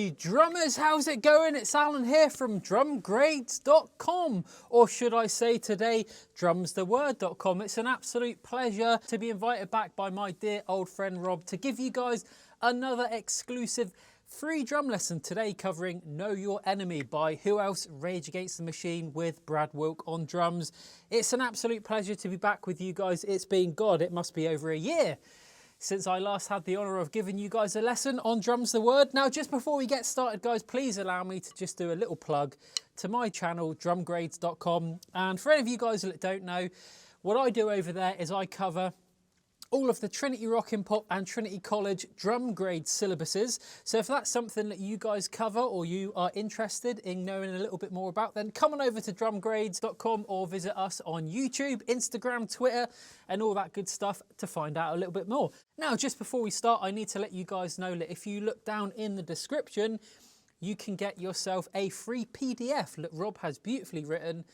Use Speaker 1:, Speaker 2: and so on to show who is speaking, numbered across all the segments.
Speaker 1: Hey drummers, how's it going? It's Alan here from drumgrades.com, or should I say today, drumstheword.com. It's an absolute pleasure to be invited back by my dear old friend Rob to give you guys another exclusive free drum lesson today, covering Know Your Enemy by who else? Rage Against the Machine with Brad Wilk on drums. It's an absolute pleasure to be back with you guys. It's been, God, it must be over a year since I last had the honour of giving you guys a lesson on Drums the Word. Now, just before we get started, guys, please allow me to just do a little plug to my channel, drumgrades.com. And for any of you guys that don't know, what I do over there is I cover all of the Trinity Rockin' Pop and Trinity College drum grade syllabuses. So if that's something that you guys cover or you are interested in knowing a little bit more about, then come on over to drumgrades.com or visit us on YouTube, Instagram, Twitter, and all that good stuff to find out a little bit more. Now, just before we start, I need to let you guys know that if you look down in the description, you can get yourself a free PDF that Rob has beautifully written,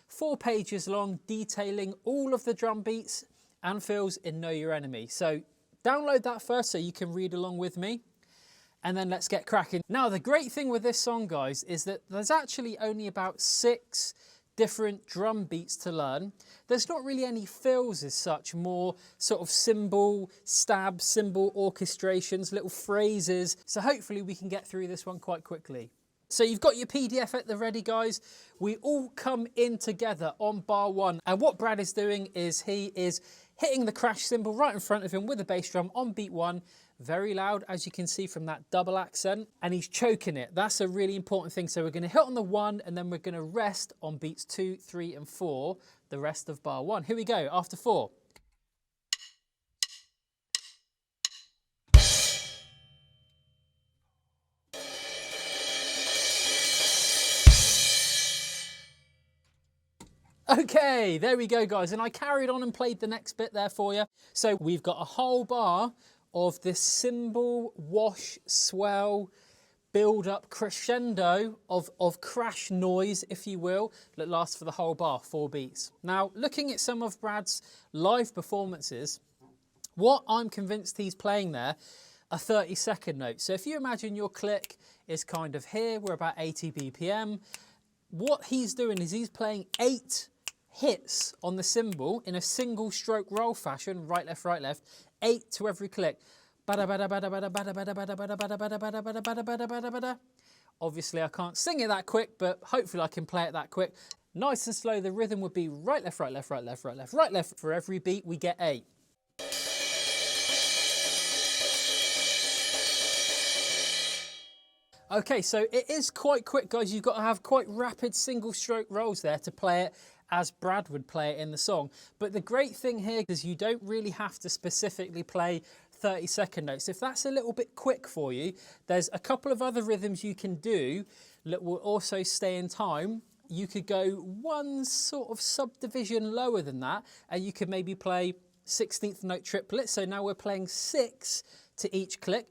Speaker 1: 4 pages long, detailing all of the drum beats and fills in Know Your Enemy. So download that first so you can read along with me, and then let's get cracking. Now, the great thing with this song, guys, is that there's actually only about 6 different drum beats to learn. There's not really any fills as such, more sort of cymbal, stab, cymbal orchestrations, little phrases. So hopefully we can get through this one quite quickly. So you've got your PDF at the ready, guys. We all come in together on bar 1. And what Brad is doing is he is hitting the crash cymbal right in front of him with the bass drum on beat 1, very loud, as you can see from that double accent, and he's choking it. That's a really important thing. So we're going to hit on the 1, and then we're going to rest on beats 2, 3, and 4, the rest of bar 1. Here we go, after 4. Okay, there we go, guys. And I carried on and played the next bit there for you. So we've got a whole bar of this cymbal, wash, swell, build up, crescendo of crash noise, if you will, that lasts for the whole bar, 4 beats. Now, looking at some of Brad's live performances, what I'm convinced he's playing there are 30-second notes. So if you imagine your click is kind of here, we're about 80 BPM. What he's doing is he's playing 8 hits on the cymbal in a single stroke roll fashion, right, left, 8 to every click. Obviously I can't sing it that quick, but hopefully I can play it that quick. Nice and slow, the rhythm would be right, left, right, left. For every beat we get 8. Okay, so it is quite quick, guys. You've got to have quite rapid single stroke rolls there to play it as Brad would play it in the song. But the great thing here is you don't really have to specifically play 30-second notes. If that's a little bit quick for you, there's a couple of other rhythms you can do that will also stay in time. You could go one sort of subdivision lower than that, and you could maybe play 16th note triplets. So now we're playing 6 to each click.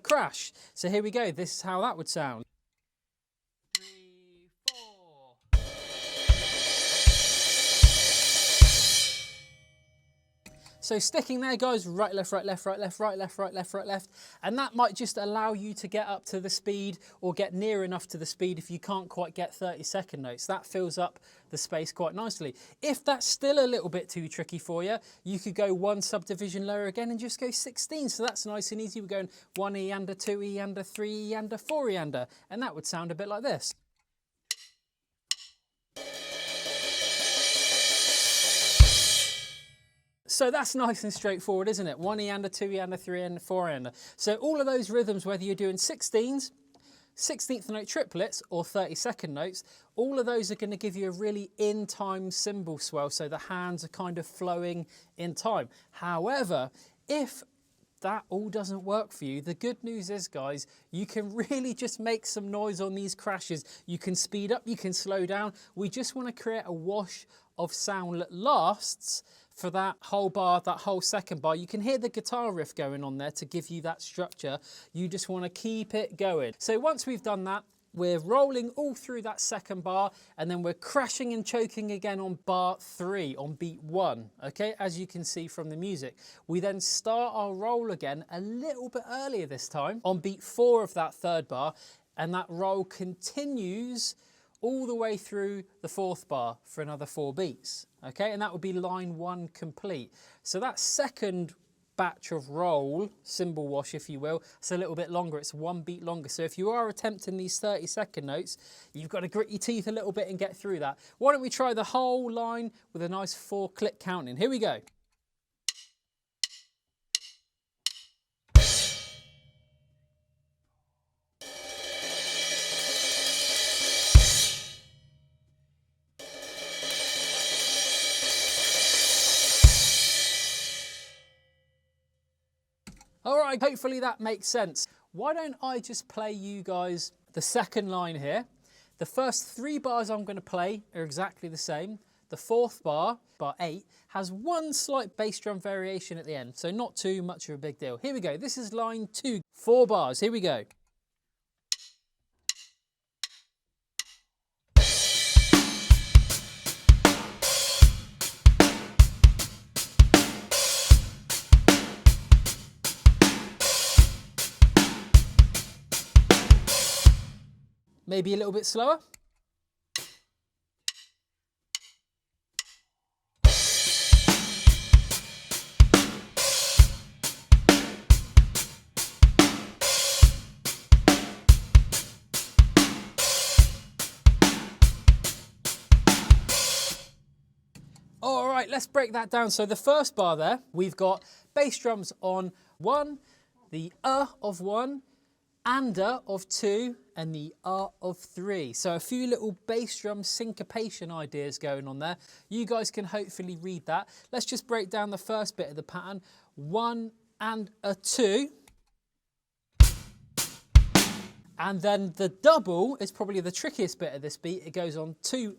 Speaker 1: Crash. So here we go. This is how that would sound. 3, 4. So sticking there, guys, right, left, and that might just allow you to get up to the speed or get near enough to the speed if you can't quite get 30-second notes. That fills up the space quite nicely. If that's still a little bit too tricky for you, you could go one subdivision lower again and just go 16. So that's nice and easy. We're going 1 E and a 2 E and a 3 E and a 4 E and a, and that would sound a bit like this. So that's nice and straightforward, isn't it? 1 E and a 2 E and a 3 and a 4 E and a. So all of those rhythms, whether you're doing 16s, 16th note triplets or 30-second notes, all of those are going to give you a really in-time cymbal swell, so the hands are kind of flowing in time. However, if that all doesn't work for you, the good news is, guys, you can really just make some noise on these crashes. You can speed up, you can slow down. We just want to create a wash of sound that lasts for that whole bar, that whole second bar. You can hear the guitar riff going on there to give you that structure. You just want to keep it going. So once we've done that, We're rolling all through that second bar, and then we're crashing and choking again on bar 3, on beat 1, okay, as you can see from the music. We then start our roll again a little bit earlier this time, on beat 4 of that third bar, and that roll continues all the way through the 4th bar for another 4 beats, okay, and that would be line 1 complete. So that second batch of roll, cymbal wash if you will, it's a little bit longer, it's 1 beat longer. So if you are attempting these 30-second notes, you've got to grit your teeth a little bit and get through that. Why don't we try the whole line with a nice 4-click counting. Here we go. All right, hopefully that makes sense. Why don't I just play you guys the second line here. The first 3 bars I'm going to play are exactly the same. The 4th bar, bar 8, has 1 slight bass drum variation at the end, so not too much of a big deal. Here we go. This is line 2, 4 bars. Here we go. Maybe a little bit slower. All right, let's break that down. So the first bar there, we've got bass drums on 1, the of 1, and of 2, and the of 3. So a few little bass drum syncopation ideas going on there. You guys can hopefully read that. Let's just break down the first bit of the pattern. 1 and a 2. And then the double is probably the trickiest bit of this beat. It goes on 2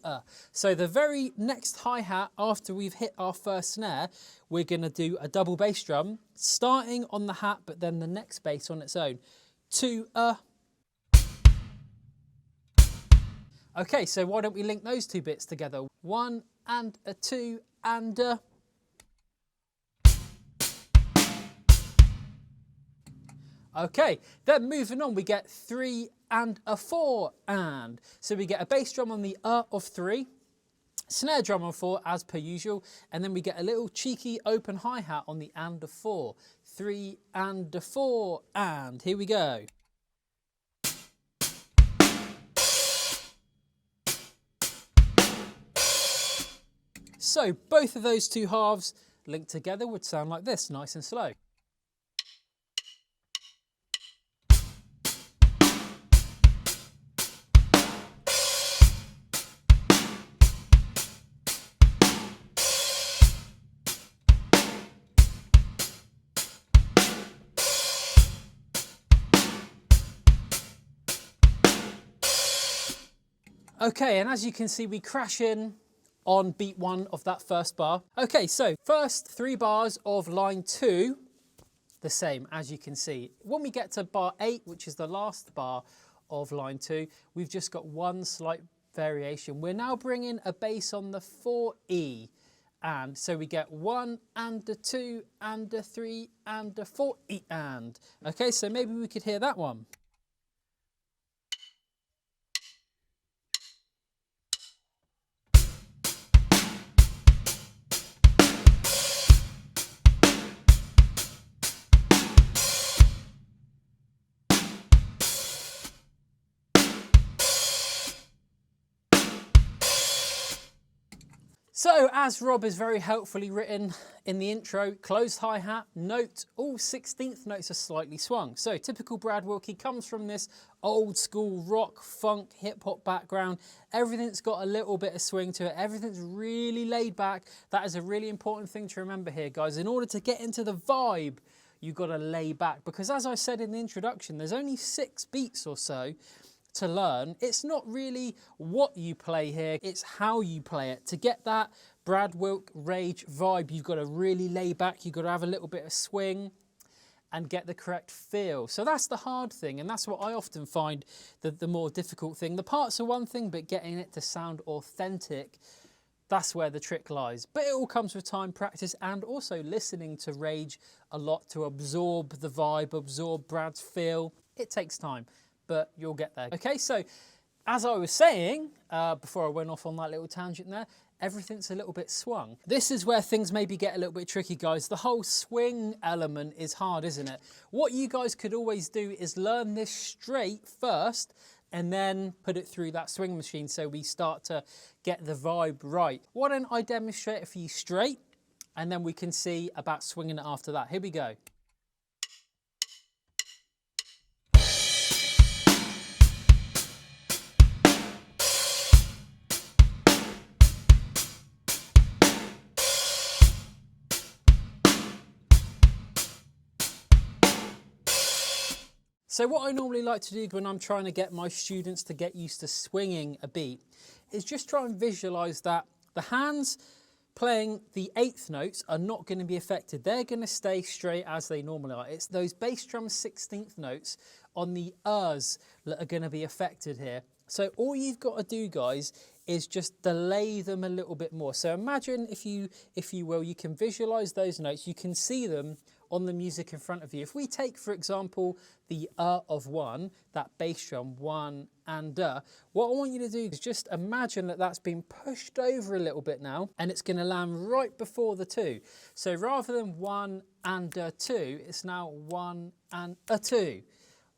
Speaker 1: So the very next hi-hat after we've hit our first snare, we're going to do a double bass drum, starting on the hat, but then the next bass on its own. 2 Okay, so why don't we link those 2 bits together? 1 and a 2 and a. Okay, then moving on, we get 3 and a 4 and. So we get a bass drum on the of 3, snare drum on 4 as per usual, and then we get a little cheeky open hi-hat on the and of 4. 3 and a 4 and. Here we go. So both of those 2 halves linked together would sound like this, nice and slow. Okay, and as you can see, we crash in on beat 1 of that first bar. Okay, so first 3 bars of line 2, the same as you can see. When we get to bar 8, which is the last bar of line 2, we've just got 1 slight variation. We're now bringing a bass on the 4E, and so we get 1 and a 2 and a 3 and a 4E and. Okay, so maybe we could hear that one. So, as Rob has very helpfully written in the intro, closed hi-hat, note, all 16th notes are slightly swung. So, typical Brad Wilk, he comes from this old school rock, funk, hip-hop background. Everything's got a little bit of swing to it. Everything's really laid back. That is a really important thing to remember here, guys. In order to get into the vibe, you've got to lay back. Because as I said in the introduction, there's only 6 beats or so to learn. It's not really what you play here, it's how you play it. To get that Brad Wilk rage vibe, you've got to really lay back, you've got to have a little bit of swing, and get the correct feel. So that's the hard thing, and that's what I often find the more difficult thing. The parts are one thing, but getting it to sound authentic, that's where the trick lies. But it all comes with time, practice, and also listening to Rage a lot to absorb the vibe, absorb Brad's feel. It takes time, but you'll get there. Okay, so as I was saying, before I went off on that little tangent there, everything's a little bit swung. This is where things maybe get a little bit tricky, guys. The whole swing element is hard, isn't it? What you guys could always do is learn this straight first and then put it through that swing machine so we start to get the vibe right. Why don't I demonstrate it for you straight, and then we can see about swinging it after that. Here we go. So what I normally like to do when I'm trying to get my students to get used to swinging a beat is just try and visualize that the hands playing the eighth notes are not going to be affected. They're going to stay straight as they normally are. It's those bass drum 16th notes on the ers that are going to be affected here. So all you've got to do, guys, is just delay them a little bit more. So imagine, if you will, you can visualize those notes. You can see them on the music in front of you. If we take, for example, the of one, that bass drum, one and what I want you to do is just imagine that that's been pushed over a little bit now, and it's going to land right before the two. So rather than one and a two, it's now one and a two.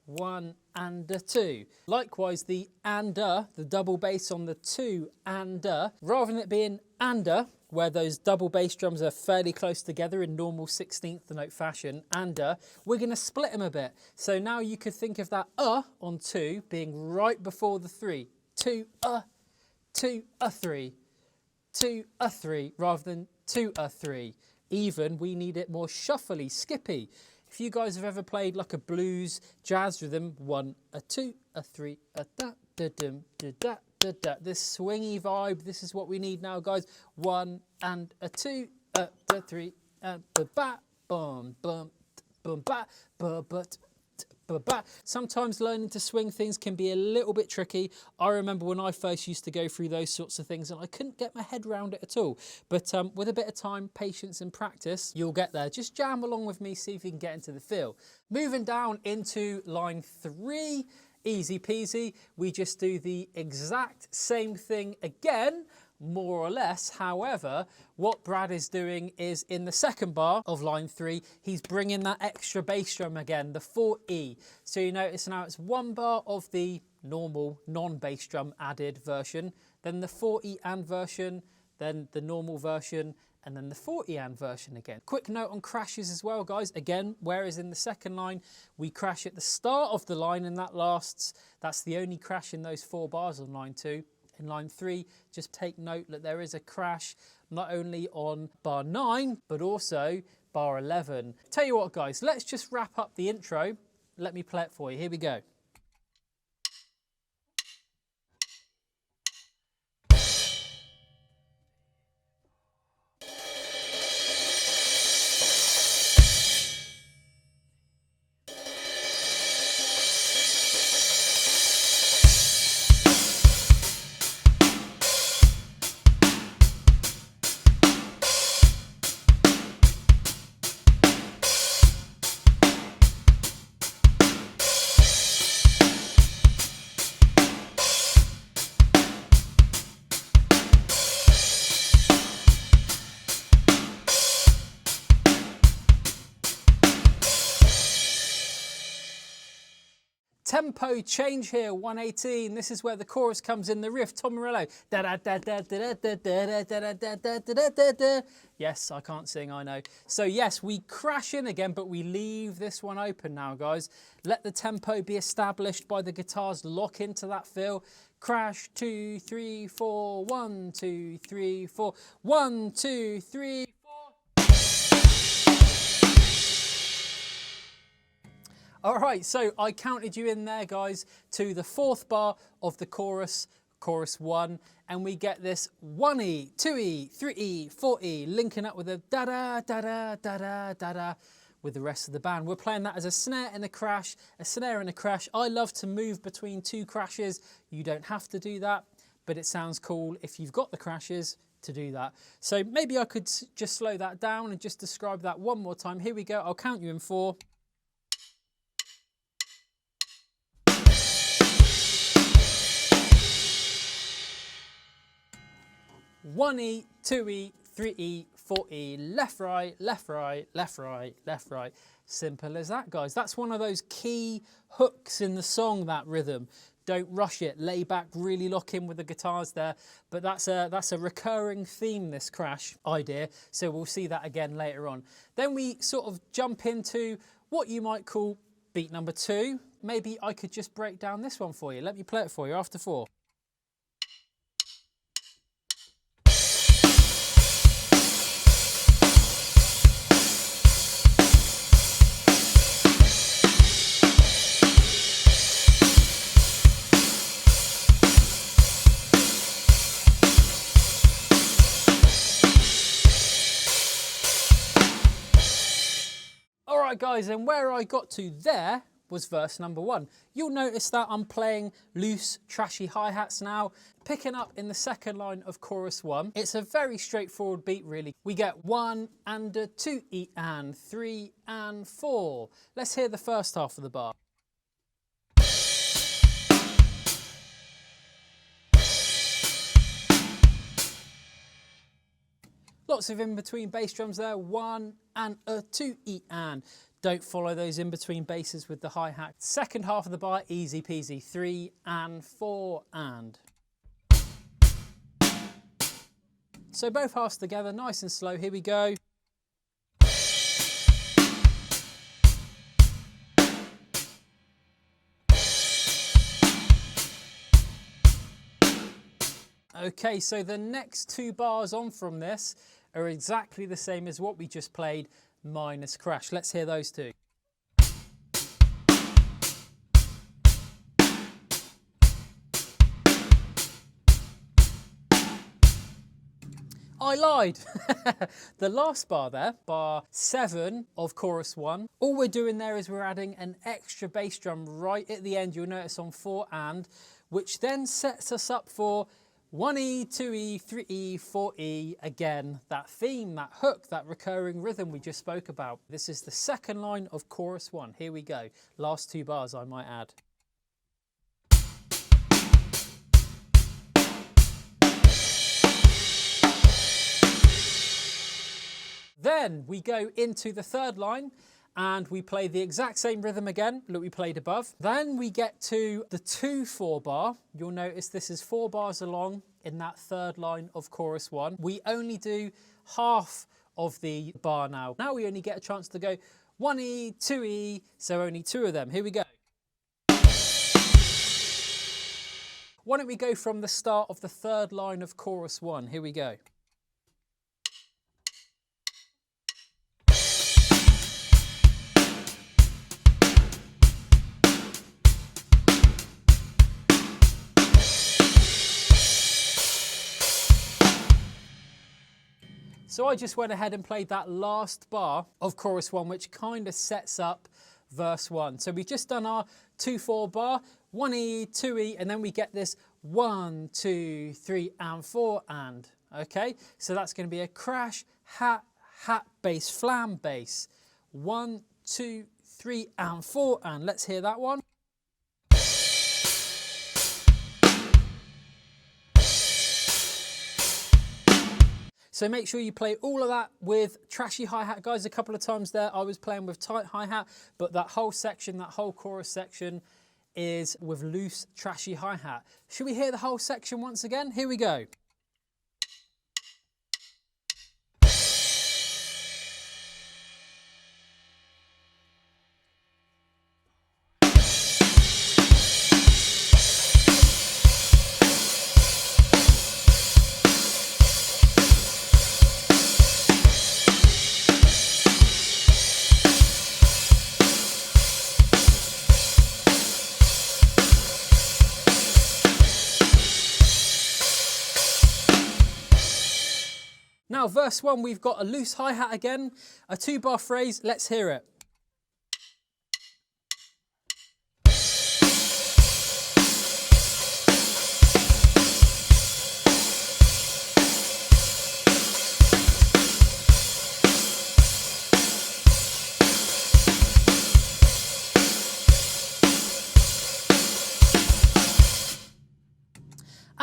Speaker 1: One and a two. Likewise, the and the double bass on the two and rather than it being and where those double bass drums are fairly close together in normal 16th note fashion, and we're going to split them a bit. So now you could think of that on two being right before the three. Two, a three. Two, a three, rather than two, a three. Even, we need it more shuffly, skippy. If you guys have ever played like a blues jazz rhythm, one, a two, a three, a da, da, dum, da, da, da, da. This swingy vibe, this is what we need now, guys. One and a two, a three, and ba ba, bum, bum, bum, ba, ba, but. Sometimes learning to swing things can be a little bit tricky. I remember when I first used to go through those sorts of things and I couldn't get my head around it at all. But with a bit of time, patience and practice, you'll get there. Just jam along with me, see if you can get into the feel. Moving down into line 3, easy peasy. We just do the exact same thing again, more or less. However, what Brad is doing is in the second bar of line 3, he's bringing that extra bass drum again, the 4E. So you notice now it's one bar of the normal non-bass drum added version, then the 4E and version, then the normal version, and then the 4E and version again. Quick note on crashes as well, guys. Again, whereas in the second line, we crash at the start of the line and that's the only crash in those 4 bars on line 2. In line 3, just take note that there is a crash not only on bar 9, but also bar 11. Tell you what, guys, let's just wrap up the intro. Let me play it for you. Here we go. Tempo change here, 118. This is where the chorus comes in, the riff, Tom Morello. Yes, I can't sing, I know. So yes, we crash in again, but we leave this one open now, guys. Let the tempo be established by the guitars, lock into that feel. Crash, 2, 3, 4, 1, 2, 3, 4, 1, 2, 3, 4. All right, so I counted you in there, guys, to the 4th bar of the chorus, chorus 1, and we get this 1E, 2E, 3E, 4E, linking up with a da-da, da-da, da-da, da-da. with the rest of the band. We're playing that as a snare and a crash, a snare and a crash. I love to move between two crashes. You don't have to do that, but it sounds cool if you've got the crashes to do that. So maybe I could just slow that down and just describe that one more time. Here we go. I'll count you in 4. 1E, 2E, 3E, 4E, left, right, left, right, left, right, left, right. Simple as that, guys. That's one of those key hooks in the song, that rhythm. Don't rush it, lay back, really lock in with the guitars there. But that's a recurring theme, this crash idea. So we'll see that again later on. Then we sort of jump into what you might call beat number 2. Maybe I could just break down this one for you. Let me play it for you after 4. Alright guys, and where I got to there was verse number 1. You'll notice that I'm playing loose, trashy hi-hats now, picking up in the second line of chorus 1. It's a very straightforward beat really. We get 1 and a 2 E and 3 and 4. Let's hear the first half of the bar. Lots of in-between bass drums there. 1 and a 2 E and. Don't follow those in-between basses with the hi-hat. Second half of the bar, easy peasy. 3 and 4 and. So both halves together, nice and slow. Here we go. Okay, so the next 2 bars on from this are exactly the same as what we just played, minus crash. Let's hear those 2. I lied. The last bar there, bar 7 of chorus 1, all we're doing there is we're adding an extra bass drum right at the end. You'll notice on 4 and, which then sets us up for 1E, 2E, 3E, 4E, again, that theme, that hook, that recurring rhythm we just spoke about. This is the second line of chorus 1. Here we go. Last 2 bars, I might add. Then we go into the third line and we play the exact same rhythm again that we played above. Then we get to the 2/4 bar. You'll notice this is 4 bars along in that third line of chorus 1. We only do half of the bar now. Now we only get a chance to go 1E, 2E, so only 2 of them. Here we go. Why don't we go from the start of the third line of chorus 1? Here we go. So I just went ahead and played that last bar of chorus 1, which kind of sets up verse 1. So we've just done our 2/4 bar, 1E, 2E, and then we get this 1, 2, 3, and 4 and. Okay, so that's going to be a crash, hat, hat, bass, flam, bass. 1, 2, 3, and 4 and. Let's hear that one. So make sure you play all of that with trashy hi-hat. Guys, a couple of times there I was playing with tight hi-hat, but that whole section, that whole chorus section is with loose, trashy hi-hat. Should we hear the whole section once again? Here we go. Now, verse 1, we've got a loose hi-hat again, a 2-bar phrase. Let's hear it.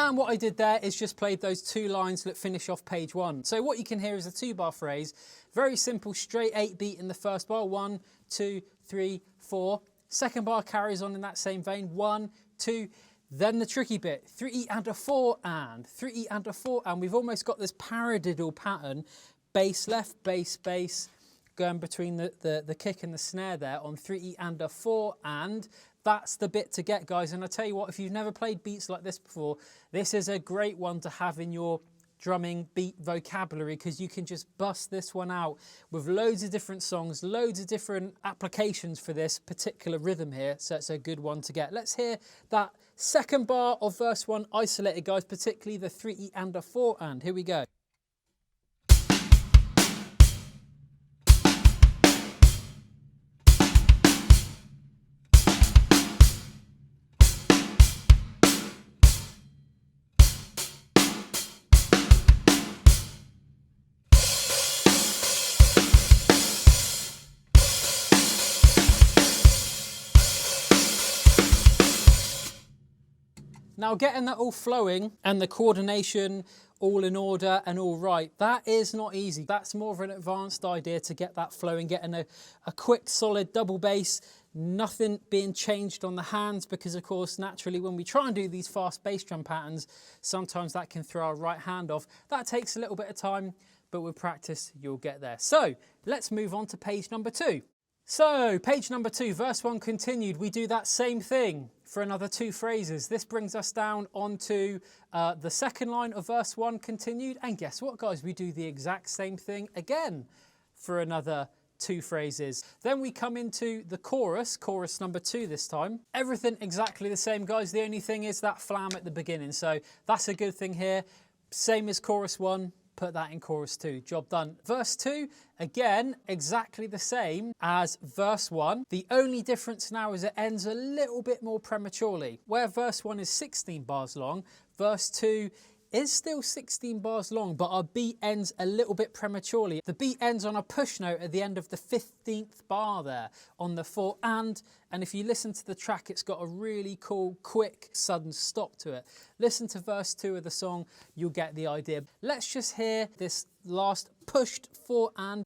Speaker 1: And what I did there is just played those 2 lines that finish off page 1. So what you can hear is a 2-bar phrase, very simple, straight 8 beat in the first bar, 1, 2, 3, 4. Second bar carries on in that same vein, 1, 2, then the tricky bit, 3 and a 4 and, 3 and a 4 and. We've almost got this paradiddle pattern, bass left, bass, bass, going between the kick and the snare there on 3 and a 4 and. That's the bit to get, guys. And I tell you what, if you've never played beats like this before, this is a great one to have in your drumming beat vocabulary, because you can just bust this one out with loads of different songs, loads of different applications for this particular rhythm here. So it's a good one to get. Let's hear that second bar of verse 1 isolated, guys, particularly the 3 and a 4 and. Here we go. Now, getting that all flowing and the coordination all in order and all right, that is not easy. That's more of an advanced idea to get that flowing, getting a quick, solid double bass, nothing being changed on the hands, because of course, naturally, when we try and do these fast bass drum patterns, sometimes that can throw our right hand off. That takes a little bit of time, but with practice, you'll get there. So let's move on to page number 2. So, page number 2, verse 1 continued. We do that same thing for another 2 phrases. This brings us down onto the second line of verse 1 continued. And guess what, guys? We do the exact same thing again for another 2 phrases. Then we come into the chorus number 2 this time. Everything exactly the same, guys. The only thing is that flam at the beginning. So that's a good thing here. Same as chorus 1. Put that in chorus 2, job done. Verse 2, again, exactly the same as verse 1. The only difference now is it ends a little bit more prematurely. Where verse 1 is 16 bars long, verse 2 is still 16 bars long, but our beat ends a little bit prematurely. The beat ends on a push note at the end of the 15th bar there on the 4 and if you listen to the track, it's got a really cool, quick, sudden stop to it. Listen to verse 2 of the song, you'll get the idea. Let's just hear this last pushed 4 and.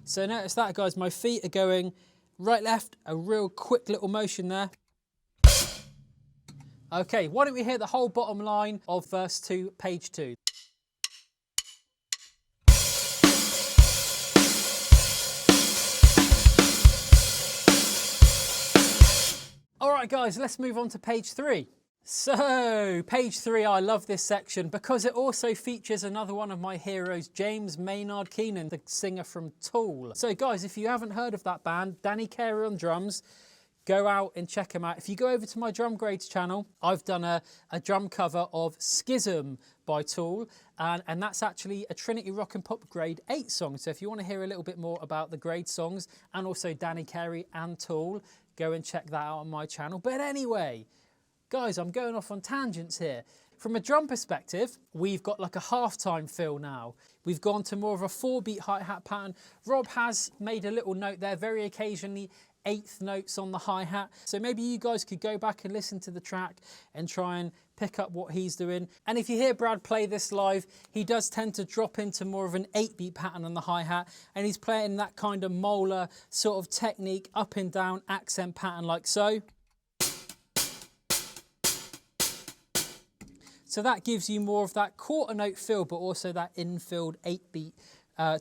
Speaker 1: So notice that, guys, my feet are going right, left, a real quick little motion there. Okay, why don't we hear the whole bottom line of verse 2, page 2. All right, guys, let's move on to page 3. So, page 3, I love this section because it also features another one of my heroes, James Maynard Keenan, the singer from Tool. So guys, if you haven't heard of that band, Danny Carey on drums, go out and check them out. If you go over to my Drum Grades channel, I've done a drum cover of Schism by Tool, and that's actually a Trinity Rock and Pop Grade 8 song. So if you want to hear a little bit more about the grade songs and also Danny Carey and Tool, go and check that out on my channel. But anyway, guys, I'm going off on tangents here. From a drum perspective, we've got like a halftime feel now. We've gone to more of a 4-beat hi-hat pattern. Rob has made a little note there, very occasionally 8th notes on the hi-hat. So maybe you guys could go back and listen to the track and try and pick up what he's doing. And if you hear Brad play this live, he does tend to drop into more of an 8-beat pattern on the hi-hat, and he's playing that kind of molar sort of technique, up and down accent pattern like so. So that gives you more of that quarter note feel, but also that infilled 8-beat,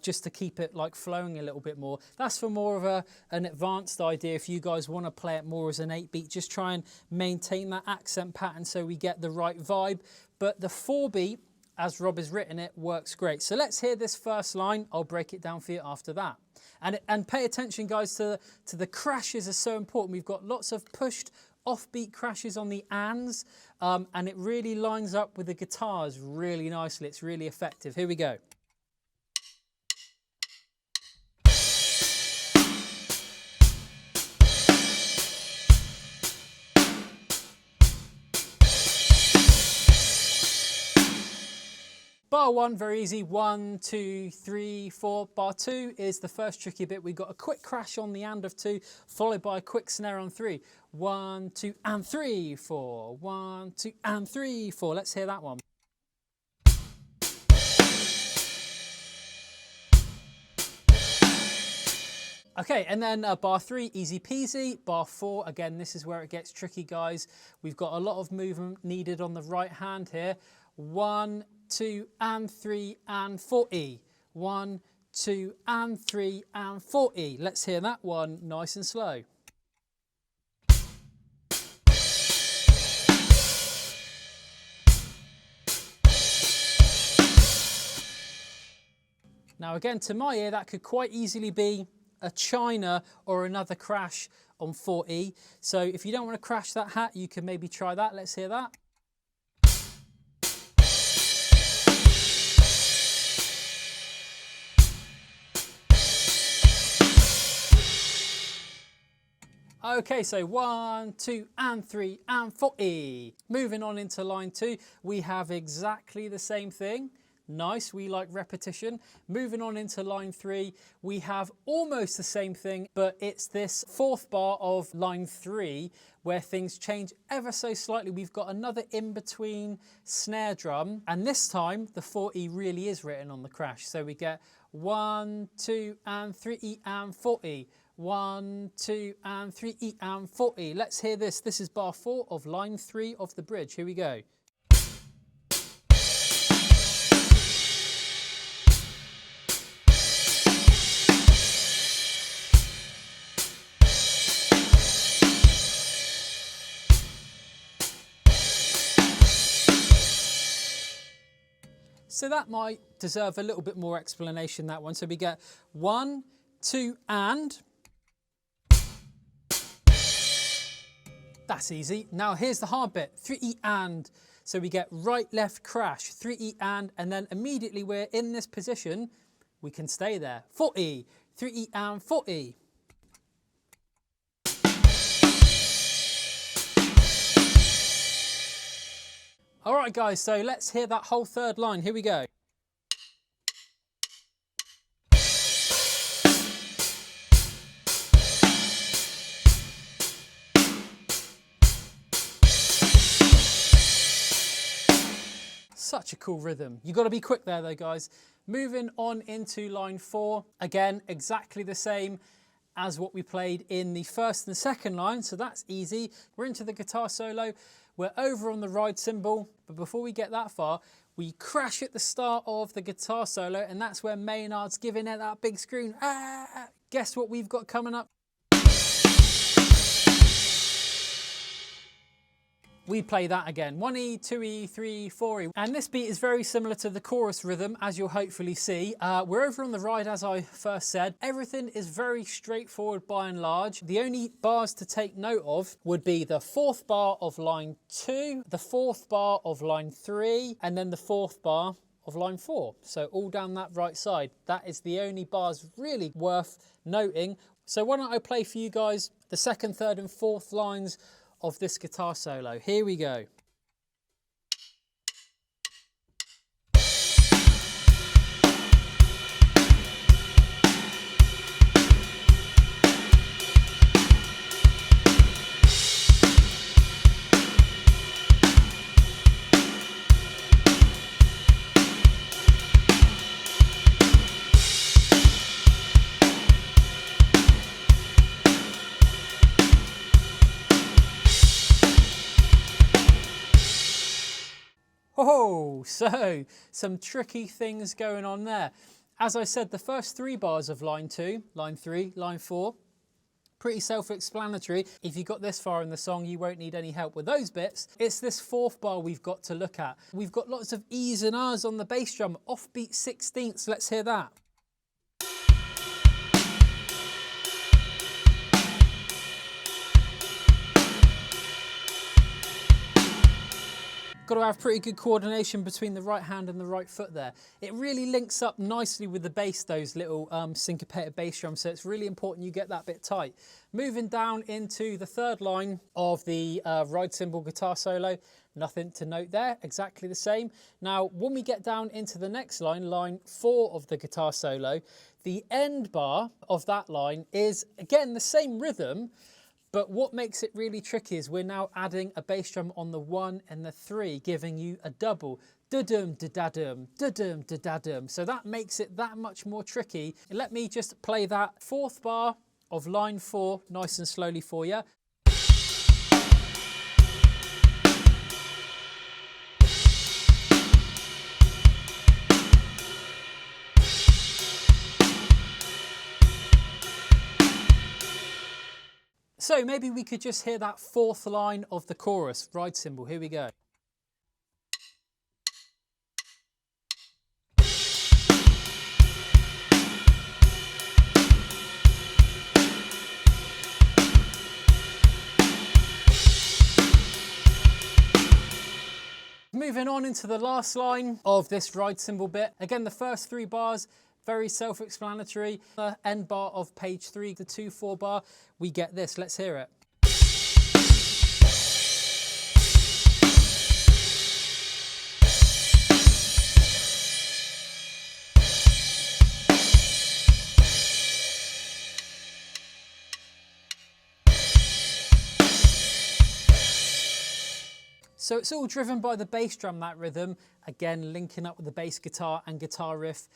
Speaker 1: just to keep it like flowing a little bit more. That's for more of an advanced idea. If you guys want to play it more as an 8-beat, just try and maintain that accent pattern so we get the right vibe. But the 4-beat, as Rob has written it, works great. So let's hear this first line. I'll break it down for you after that. And pay attention, guys, to the crashes are so important. We've got lots of pushed offbeat crashes on the ands, and it really lines up with the guitars really nicely. It's really effective. Here we go. bar 1, very easy. 1, 2, 3, 4. Bar 2 is the first tricky bit. We've got a quick crash on the and of 2, followed by a quick snare on 3. 1, 2, and 3, 4. 1, 2, and 3, 4. Let's hear that one. Okay, and then bar 3, easy peasy. Bar 4, again, this is where it gets tricky, guys. We've got a lot of movement needed on the right hand here. 1, 2, and 3, and 4E. 1, 2, and 3, and 4E. Let's hear that one nice and slow. Now again, to my ear, that could quite easily be a China or another crash on 4E. So if you don't want to crash that hat, you can maybe try that. Let's hear that. Okay, so 1, 2, and 3, and 4E. Moving on into line 2, we have exactly the same thing. Nice, we like repetition. Moving on into line 3, we have almost the same thing, but it's this fourth bar of line 3 where things change ever so slightly. We've got another in-between snare drum, and this time the 4E really is written on the crash. So we get 1, 2, and 3E, and 4E. 1, 2, and 3E, and 4E. Let's hear this. This is bar 4 of line 3 of the bridge. Here we go. So that might deserve a little bit more explanation, that one. So we get 1, 2, and. That's easy. Now here's the hard bit, 3E and. So we get right, left, crash, 3E and then immediately we're in this position, we can stay there. 4E, 3E and 4E. All right, guys, so let's hear that whole third line. Here we go. Such a cool rhythm. You've got to be quick there though, guys. Moving on into line 4. Again, exactly the same as what we played in the first and second line, so that's easy. We're into the guitar solo. We're over on the ride cymbal, but before we get that far, we crash at the start of the guitar solo, and that's where Maynard's giving it that big scream. Ah! Guess what we've got coming up? We play that again. 1E, 2E, 3, 4E. And this beat is very similar to the chorus rhythm, as you'll hopefully see. We're over on the ride, as I first said. Everything is very straightforward by and large. The only bars to take note of would be the fourth bar of line 2, the fourth bar of line 3, and then the fourth bar of line 4. So all down that right side. That is the only bars really worth noting. So why don't I play for you guys the second, third, and fourth lines of this guitar solo. Here we go. Oh, so some tricky things going on there. As I said, the first 3 bars of line 2, line 3, line 4, pretty self-explanatory. If you got this far in the song, you won't need any help with those bits. It's this fourth bar we've got to look at. We've got lots of E's and R's on the bass drum, offbeat 16ths. Let's hear that. got to have pretty good coordination between the right hand and the right foot there. It really links up nicely with the bass, those little syncopated bass drums, so it's really important you get that bit tight. Moving down into the third line of the ride cymbal guitar solo, nothing to note there, exactly the same. Now, when we get down into the next line, line 4 of the guitar solo, the end bar of that line is, again, the same rhythm, but what makes it really tricky is we're now adding a bass drum on the 1 and the 3, giving you a double. Da-dum, da-da-dum, da-dum, da-da-dum. So that makes it that much more tricky. Let me just play that 4th bar of line 4 nice and slowly for you. So maybe we could just hear that 4th line of the chorus, ride cymbal. Here we go. Moving on into the last line of this ride cymbal bit. Again, the first 3 bars, very self-explanatory. The end bar of page 3, the 2/4 bar, we get this. Let's hear it. So it's all driven by the bass drum, that rhythm. Again, linking up with the bass guitar and guitar riff.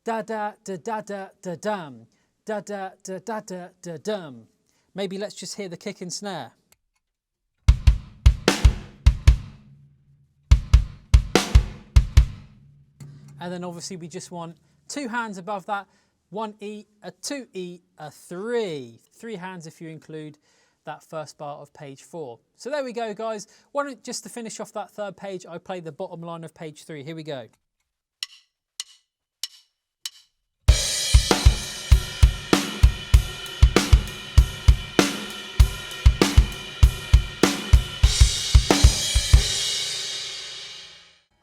Speaker 1: Da-da-da-da-da-da-dum. Da-da-da-da-da-da-dum. Maybe let's just hear the kick and snare. And then obviously we just want 2 hands above that. 1 E, a 2 E, a 3. 3 hands if you include that first bar of page 4. So there we go, guys. Why don't, just to finish off that 3rd page, I play the bottom line of page 3. Here we go.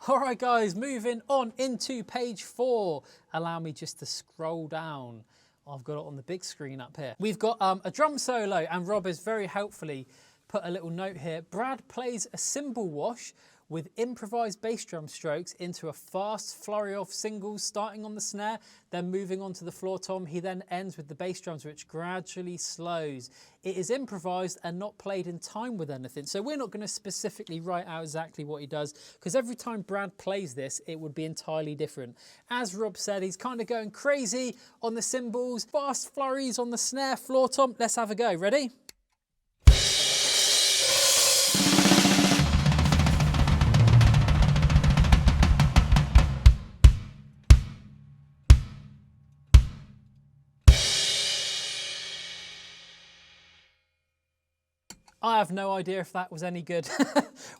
Speaker 1: All right, guys, moving on into page 4. Allow me just to scroll down. I've got it on the big screen up here. We've got a drum solo, and Rob has very helpfully put a little note here. Brad plays a cymbal wash with improvised bass drum strokes into a fast flurry of singles, starting on the snare, then moving on to the floor tom. He then ends with the bass drums, which gradually slows. It is improvised and not played in time with anything. So we're not going to specifically write out exactly what he does, because every time Brad plays this, it would be entirely different. As Rob said, he's kind of going crazy on the cymbals, fast flurries on the snare, floor tom. Let's have a go. Ready? I have no idea if that was any good.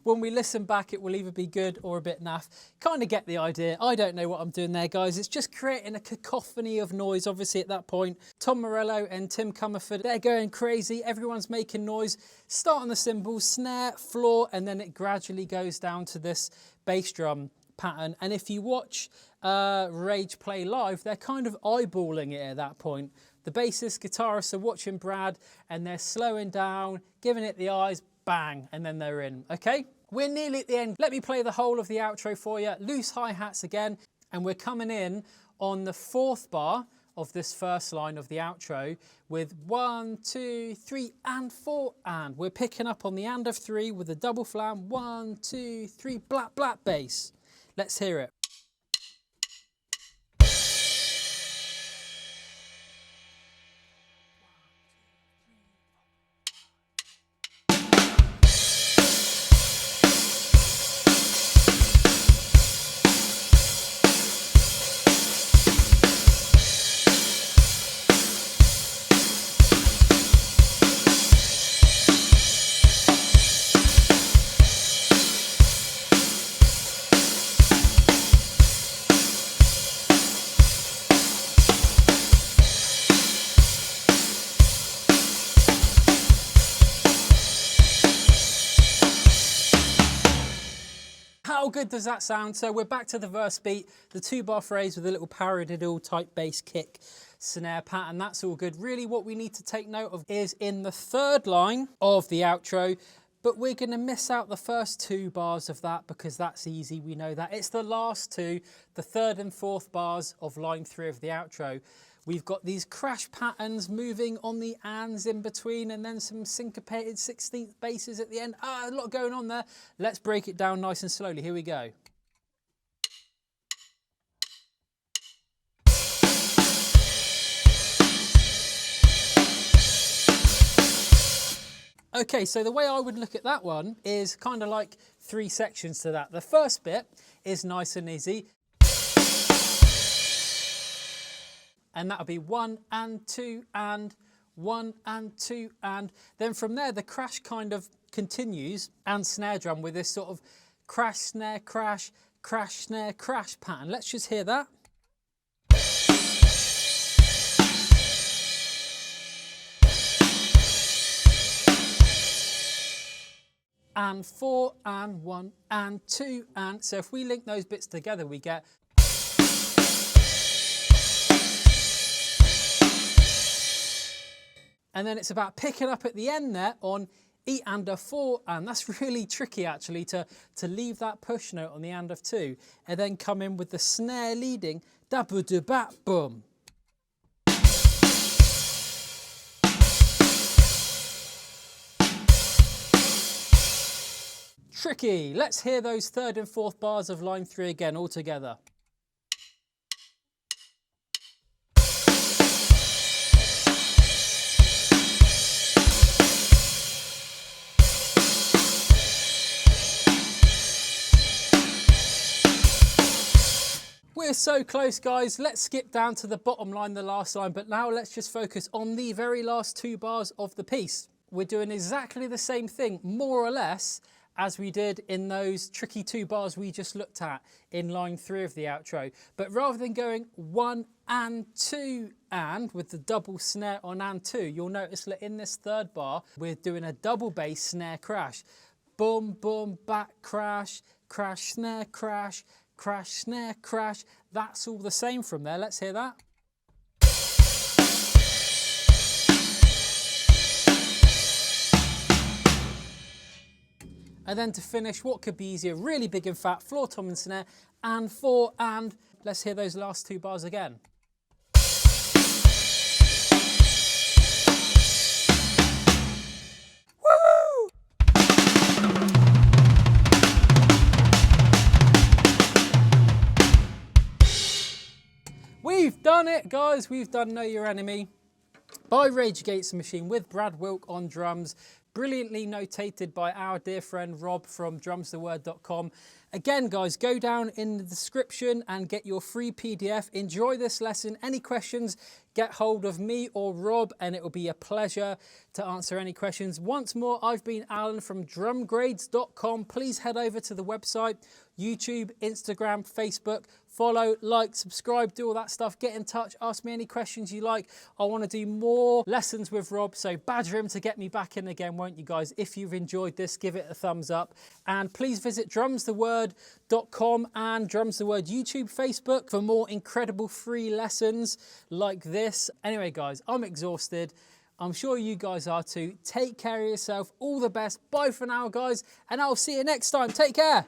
Speaker 1: When we listen back, it will either be good or a bit naff. Kind of get the idea. I don't know what I'm doing there, guys. It's just creating a cacophony of noise, obviously, at that point. Tom Morello and Tim Comerford, they're going crazy. Everyone's making noise. Start on the cymbals, snare, floor, and then it gradually goes down to this bass drum pattern. And if you watch Rage play live, they're kind of eyeballing it at that point. The bassist, guitarists are watching Brad and they're slowing down, giving it the eyes, bang, and then they're in, okay? We're nearly at the end. Let me play the whole of the outro for you. Loose hi-hats again, and we're coming in on the 4th bar of this first line of the outro with 1, 2, 3, and 4, and. We're picking up on the and of 3 with a double flam, 1, 2, 3, black, black bass. Let's hear it. good does that sound? So we're back to the verse beat, the 2-bar phrase with a little paradiddle type bass kick snare pattern. That's all good. Really what we need to take note of is in the 3rd line of the outro, but we're going to miss out the first 2 bars of that because that's easy, we know that. It's the last 2, the 3rd and 4th bars of line 3 of the outro. We've got these crash patterns moving on the ands in between and then some syncopated 16th basses at the end. A lot going on there. Let's break it down nice and slowly. Here we go. Okay, so the way I would look at that one is kind of like 3 sections to that. The first bit is nice and easy. And that'll be 1 and 2 and 1 and 2 and then from there the crash kind of continues and snare drum with this sort of crash, snare, crash, crash, snare, crash pattern. Let's just hear that. And 4 and 1 and 2 and so if we link those bits together we get and then it's about picking up at the end there on E and a 4 and that's really tricky actually to leave that push note on the and of 2 and then come in with the snare leading da bu du ba boom. Tricky. Let's hear those 3rd and 4th bars of line 3 again all together. We're so close, guys. Let's skip down to the bottom line, the last line, but now let's just focus on the very last 2 bars of the piece. We're doing exactly the same thing, more or less, as we did in those tricky 2 bars we just looked at in line 3 of the outro. But rather than going 1 and 2 and with the double snare on and 2, you'll notice that in this 3rd bar, we're doing a double bass snare crash. Boom, boom, back crash, crash, snare, crash, crash, snare, crash. That's all the same from there. Let's hear that. And then to finish, what could be easier? Really big and fat, floor tom and snare, and 4 and. Let's hear those last 2 bars again. Woo! We've done it, guys. We've done Know Your Enemy by Rage Against the Machine with Brad Wilk on drums. Brilliantly notated by our dear friend Rob from drumstheword.com. Again, guys, go down in the description and get your free PDF. Enjoy this lesson. Any questions, get hold of me or Rob and it will be a pleasure to answer any questions. Once more, I've been Alan from drumgrades.com. Please head over to the website, YouTube, Instagram, Facebook. Follow, like, subscribe, do all that stuff. Get in touch, ask me any questions you like. I want to do more lessons with Rob, so badger him to get me back in again, won't you guys? If you've enjoyed this, give it a thumbs up. And please visit drumstheword.com and Drums the Word YouTube, Facebook for more incredible free lessons like this. Anyway, guys, I'm exhausted. I'm sure you guys are too. Take care of yourself. All the best. Bye for now, guys. And I'll see you next time. Take care.